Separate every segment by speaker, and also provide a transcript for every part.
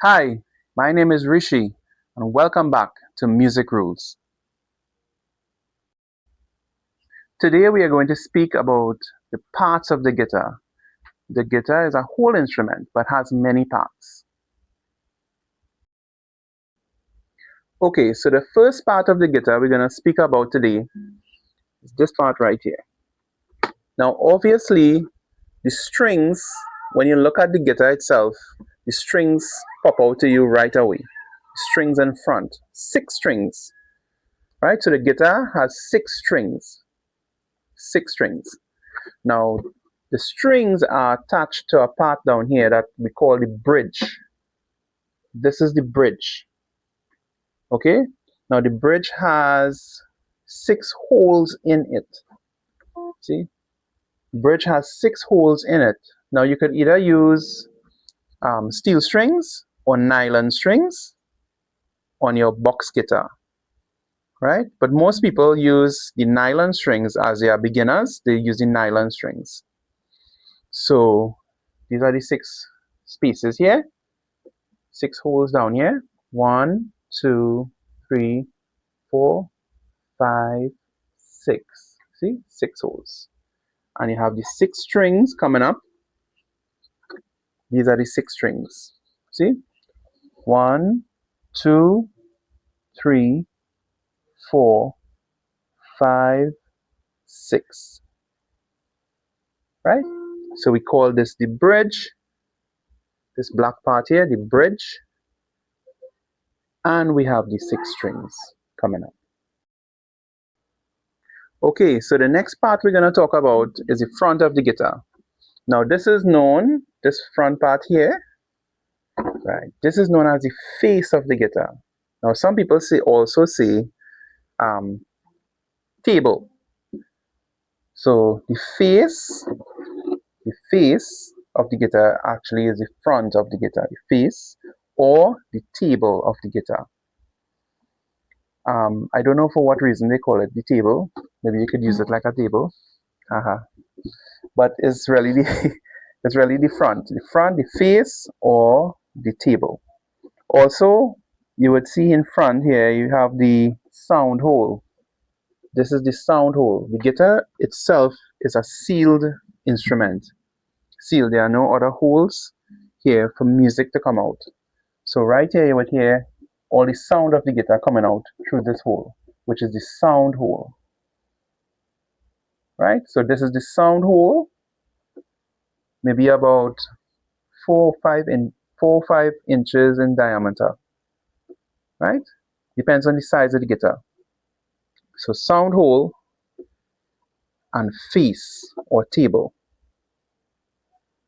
Speaker 1: Hi, my name is Rishi, and welcome back to Music Rules. Today we are going to speak about the parts of the guitar. The guitar is a whole instrument but has many parts. Okay, so the first part of the guitar we're going to speak about today is this part right here. Now, obviously, the strings, when you look at the guitar itself, the strings pop out to you right away. Strings in front, 6 strings, right? So the guitar has 6 strings. 6 strings. Now, the strings are attached to a part down here that we call the bridge. This is the bridge. Okay? Now, the bridge has 6 holes in it. See? The bridge has 6 holes in it. Now, you could either use steel strings or nylon strings on your box guitar. Right? But most people use the nylon strings as they are beginners. They use the nylon strings. So these are the 6 spaces here. 6 holes down here. 1, 2, 3, 4, 5, 6. See? 6 holes. And you have the 6 strings coming up. These are the 6 strings. See? 1, 2, 3, 4, 5, 6. Right? So we call this the bridge. This black part here, the bridge. And we have the 6 strings coming up. Okay, so the next part we're going to talk about is the front of the guitar. Now this is known, this front part here, right? This is known as the face of the guitar. Now some people also say table. So the face of the guitar actually is the front of the guitar, the face or the table of the guitar. I don't know for what reason they call it the table. Maybe you could use it like a table. But it's really the it's really the front, the face, or the table. Also, you would see in front here you have the sound hole. This is the sound hole. The guitar itself is a sealed instrument. Sealed. There are no other holes here for music to come out. So right here you would hear all the sound of the guitar coming out through this hole, which is the sound hole. Right? So this is the sound hole, maybe about 4 or 5 inches in diameter. Right? Depends on the size of the guitar. So sound hole and face or table.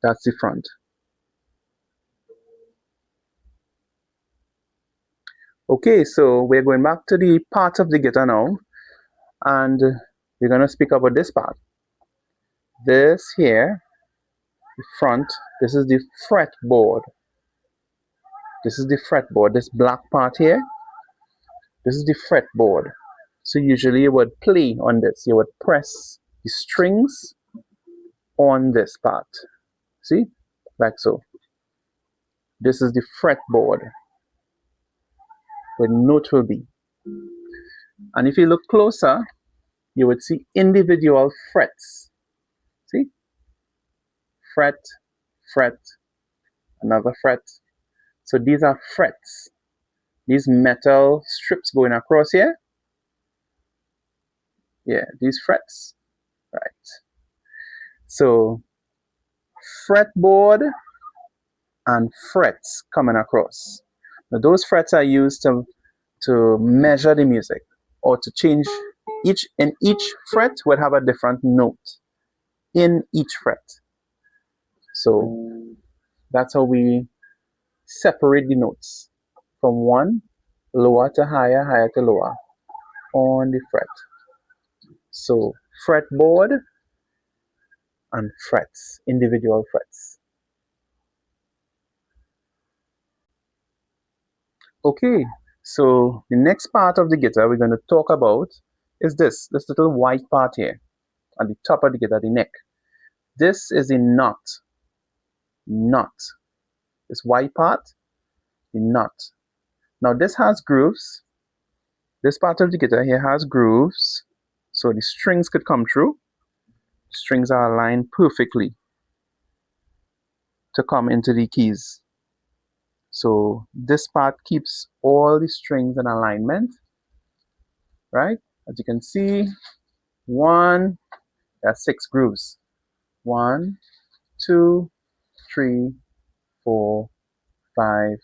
Speaker 1: That's the front. Okay, so we're going back to the parts of the guitar now, and we're going to speak about this part. This here, the front, this is the fretboard. This is the fretboard, this black part here. This is the fretboard. So usually you would play on this. You would press the strings on this part. See? Like so. This is the fretboard where the note will be. And if you look closer, you would see individual frets. See? Fret, fret, another fret. So these are frets. These metal strips going across here. Yeah, these frets. Right. So fretboard and frets coming across. Now those frets are used to measure the music or to change each fret will have a different note in each fret. So that's how we separate the notes from one lower to higher, higher to lower on the fret. So fretboard and frets, individual frets. Okay, so the next part of the guitar we're going to talk about is this little white part here at the top of the guitar, the neck. This is a knot. This white part the nut. Now this has grooves. This part of the guitar here has grooves, so the strings could come through. Strings are aligned perfectly to come into the keys. So this part keeps all the strings in alignment, right? As you can see, there are 6 grooves. 1, 2, 3, 4, 5,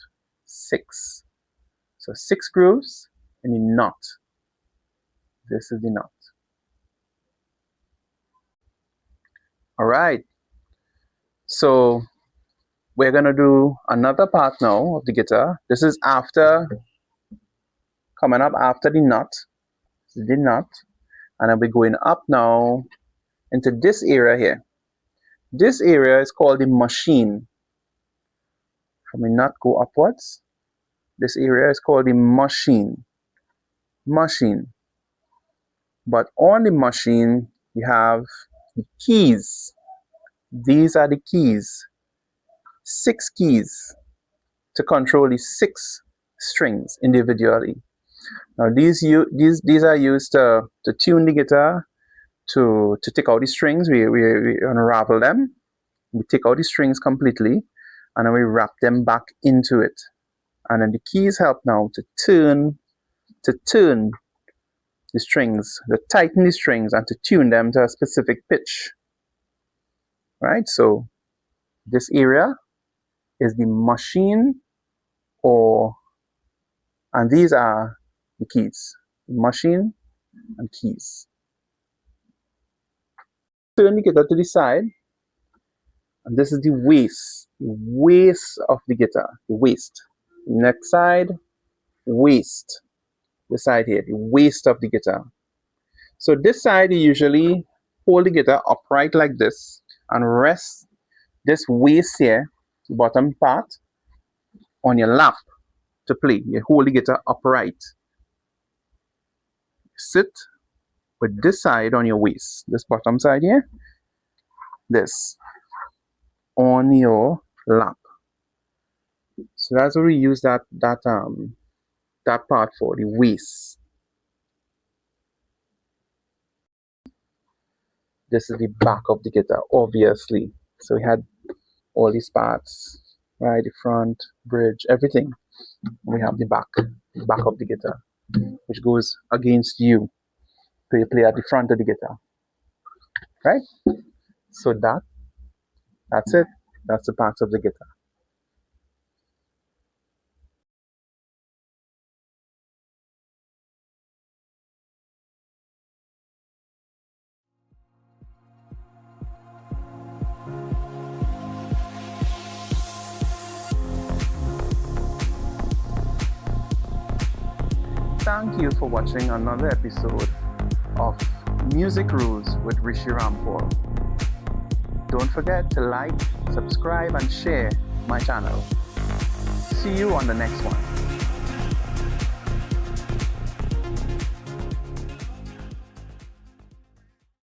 Speaker 1: 6. So 6 grooves in the knot. This is the knot. All right. So we're gonna do another part now of the guitar. This is coming up after the knot. This is the knot. And then we're going up now into this area here. This area is called the machine. From the knot go upwards. This area is called the machine. Machine. But on the machine, we have the keys. These are the keys. 6 keys to control the 6 strings individually. Now these are used to tune the guitar, to take out the strings. We unravel them. We take out the strings completely, and then we wrap them back into it. And then the keys help now to turn the strings, to tighten the strings, and to tune them to a specific pitch. Right? So this area is the machine, and these are the keys. Machine and keys. Turn the guitar to the side, and this is the waist of the guitar, the waist. Next side, waist. The side here, the waist of the guitar. So this side, you usually hold the guitar upright like this and rest this waist here, the bottom part, on your lap to play. You hold the guitar upright. Sit with this side on your waist, this bottom side here, this on your lap. So that's what we use that part for, the waist. This is the back of the guitar, obviously. So we had all these parts, right? The front, bridge, everything. We have the back of the guitar, which goes against you. So you play at the front of the guitar, right? So that's it. That's the parts of the guitar. Thank you for watching another episode of Music Rules with Rishi Rampal. Don't forget to like, subscribe, and share my channel. See you on the next one.